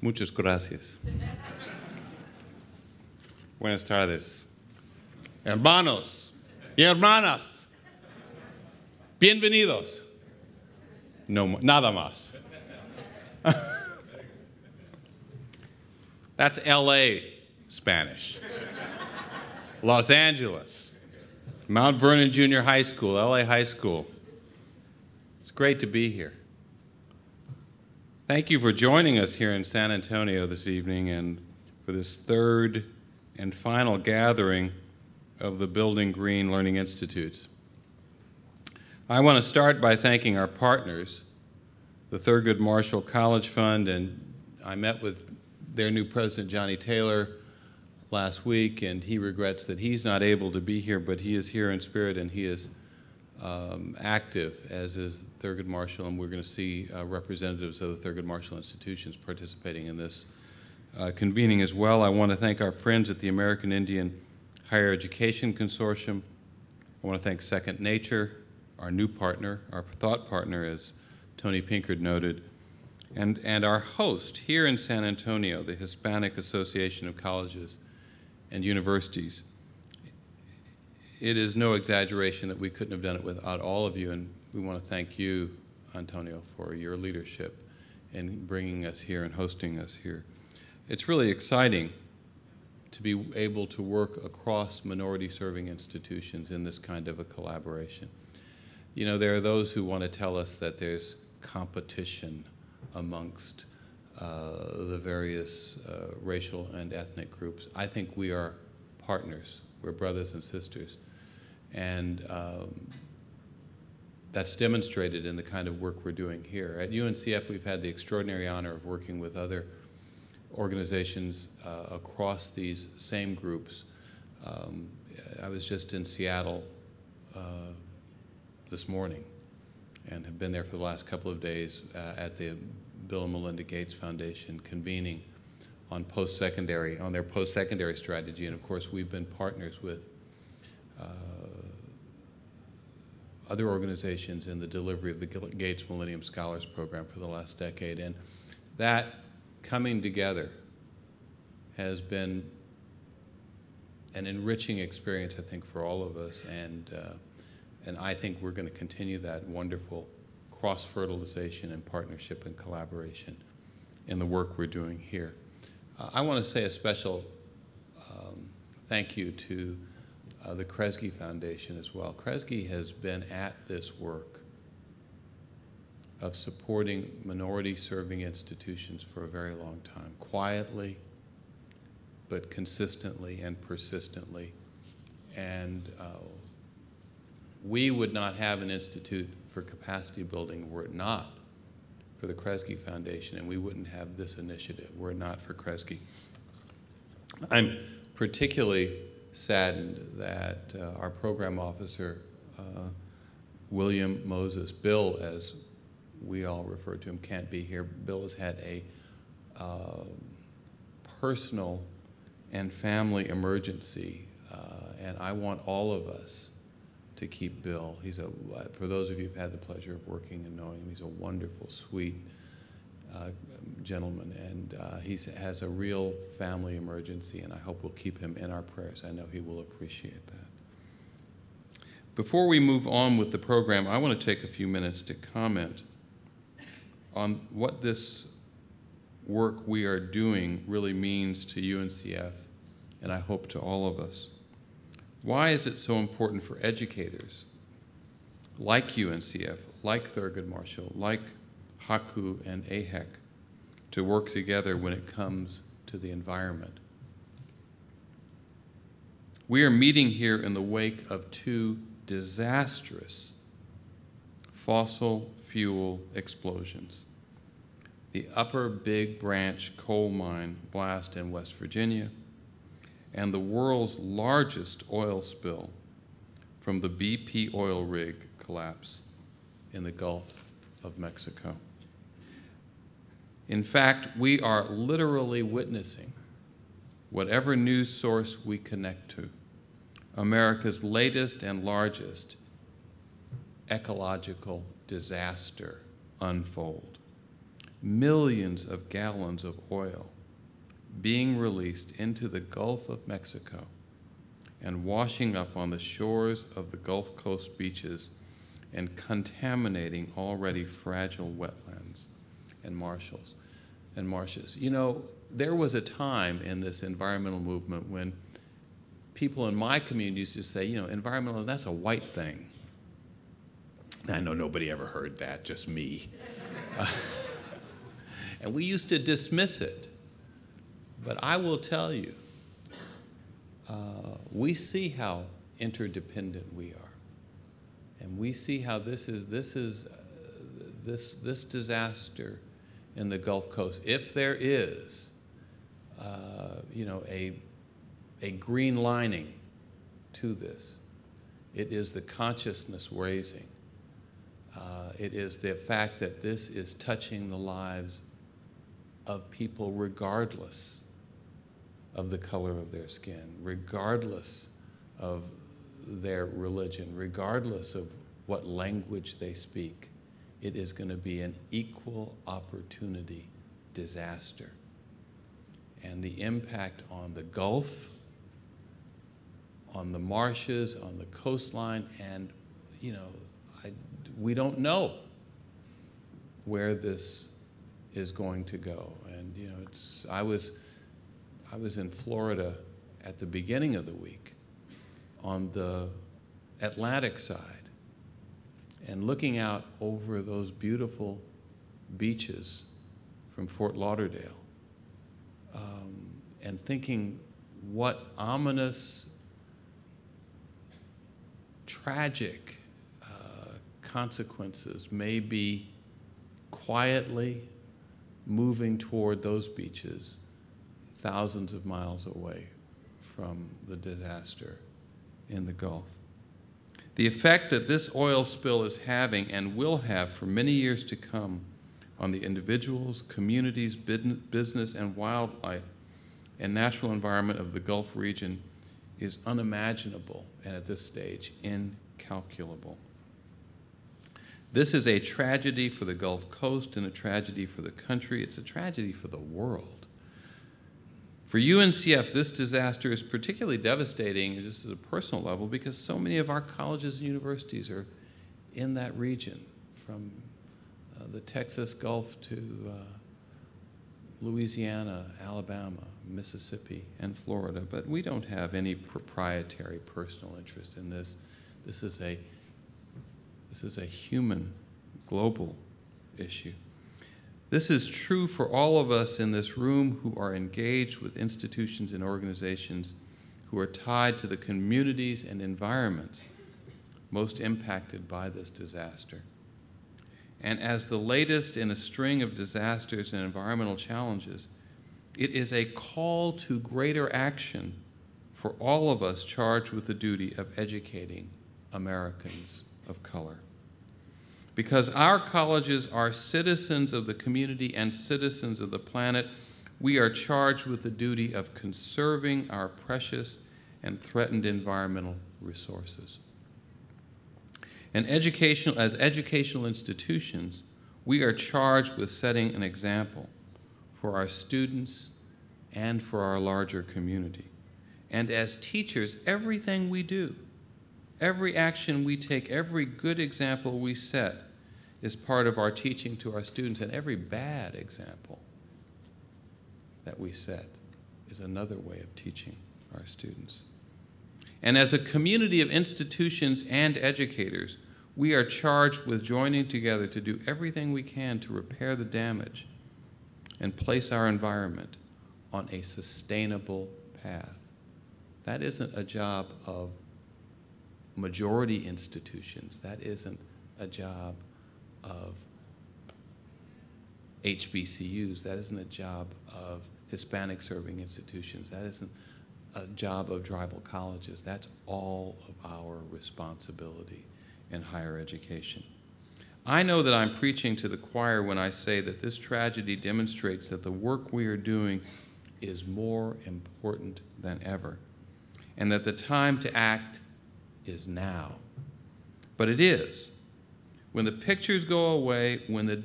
Muchas gracias. Buenas tardes. Hermanos y hermanas, bienvenidos. No, nada más. That's LA Spanish. Los Angeles, Mount Vernon Junior High School, LA High School. It's great to be here. Thank you for joining us here in San Antonio this evening and for this third and final gathering of the Building Green Learning Institutes. I want to start by thanking our partners, the Thurgood Marshall College Fund, and I met with their new president, Johnny Taylor, last week, and he regrets that he's not able to be here, but he is here in spirit and he is active, as is Thurgood Marshall, and we're going to see representatives of the Thurgood Marshall institutions participating in this convening as well. I want to thank our friends at the American Indian Higher Education Consortium. I want to thank Second Nature, our new partner, our thought partner, as Tony Pinkard noted, and our host here in San Antonio, the Hispanic Association of Colleges and Universities. It is no exaggeration that we couldn't have done it without all of you, and we want to thank you, Antonio, for your leadership in bringing us here and hosting us here. It's really exciting to be able to work across minority-serving institutions in this kind of a collaboration. You know, there are those who want to tell us that there's competition amongst the various racial and ethnic groups. I think we are partners. We're brothers and sisters. And that's demonstrated in the kind of work we're doing here. At UNCF, we've had the extraordinary honor of working with other organizations across these same groups. I was just in Seattle this morning and have been there for the last couple of days at the Bill and Melinda Gates Foundation convening on their post-secondary strategy. And of course, we've been partners with other organizations in the delivery of the Gates Millennium Scholars Program for the last decade. And that coming together has been an enriching experience, I think, for all of us. And I think we're going to continue that wonderful cross-fertilization and partnership and collaboration in the work we're doing here. I want to say a special thank you to the Kresge Foundation as well. Kresge has been at this work of supporting minority-serving institutions for a very long time, quietly, but consistently and persistently. And we would not have an institute for capacity building were it not for the Kresge Foundation, and we wouldn't have this initiative were it not for Kresge. I'm particularly saddened that our program officer, William Moses, Bill, as we all refer to him, can't be here. Bill has had a personal and family emergency, and I want all of us to keep Bill. For those of you who've had the pleasure of working and knowing him, he's a wonderful, sweet gentleman, and he has a real family emergency, and I hope we'll keep him in our prayers. I know he will appreciate that. Before we move on with the program, I want to take a few minutes to comment on what this work we are doing really means to UNCF, and I hope to all of us. Why is it so important for educators like UNCF, like Thurgood Marshall, like HAKU and AHEC to work together when it comes to the environment? We are meeting here in the wake of two disastrous fossil fuel explosions. The Upper Big Branch coal mine blast in West Virginia and the world's largest oil spill from the BP oil rig collapse in the Gulf of Mexico. In fact, we are literally witnessing, whatever news source we connect to, America's latest and largest ecological disaster unfold. millions of gallons of oil being released into the Gulf of Mexico and washing up on the shores of the Gulf Coast beaches and contaminating already fragile wetlands and marshes. You know, there was a time in this environmental movement when people in my community used to say, you know, environmental, that's a white thing. I know nobody ever heard that, just me. And we used to dismiss it. But I will tell you, we see how interdependent we are. And we see how this disaster in the Gulf Coast, if there is, you know, a green lining to this, it is the consciousness raising. It is the fact that this is touching the lives of people regardless of the color of their skin, regardless of their religion, regardless of what language they speak. It is going to be an equal opportunity disaster. And the impact on the Gulf, on the marshes, on the coastline, and, you know, we don't know where this is going to go. And, you know, I was in Florida at the beginning of the week on the Atlantic side and looking out over those beautiful beaches from Fort Lauderdale and thinking what ominous, tragic consequences may be quietly moving toward those beaches thousands of miles away from the disaster in the Gulf. The effect that this oil spill is having and will have for many years to come on the individuals, communities, business, and wildlife and natural environment of the Gulf region is unimaginable and at this stage incalculable. This is a tragedy for the Gulf Coast and a tragedy for the country. It's a tragedy for the world. For UNCF, this disaster is particularly devastating just at a personal level because so many of our colleges and universities are in that region, from the Texas Gulf to Louisiana, Alabama, Mississippi, and Florida. But we don't have any proprietary personal interest in this. This is a human, global issue. This is true for all of us in this room who are engaged with institutions and organizations who are tied to the communities and environments most impacted by this disaster. And as the latest in a string of disasters and environmental challenges, it is a call to greater action for all of us charged with the duty of educating Americans of color. Because our colleges are citizens of the community and citizens of the planet, we are charged with the duty of conserving our precious and threatened environmental resources. And as educational institutions, we are charged with setting an example for our students and for our larger community. And as teachers, everything we do, every action we take, every good example we set is part of our teaching to our students, and every bad example that we set is another way of teaching our students. And as a community of institutions and educators, we are charged with joining together to do everything we can to repair the damage and place our environment on a sustainable path. That isn't a job of majority institutions. That isn't a job of HBCUs. That isn't a job of Hispanic serving institutions. That isn't a job of tribal colleges. That's all of our responsibility in higher education. I know that I'm preaching to the choir when I say that this tragedy demonstrates that the work we are doing is more important than ever, and that the time to act is now. But it is. When the pictures go away, when the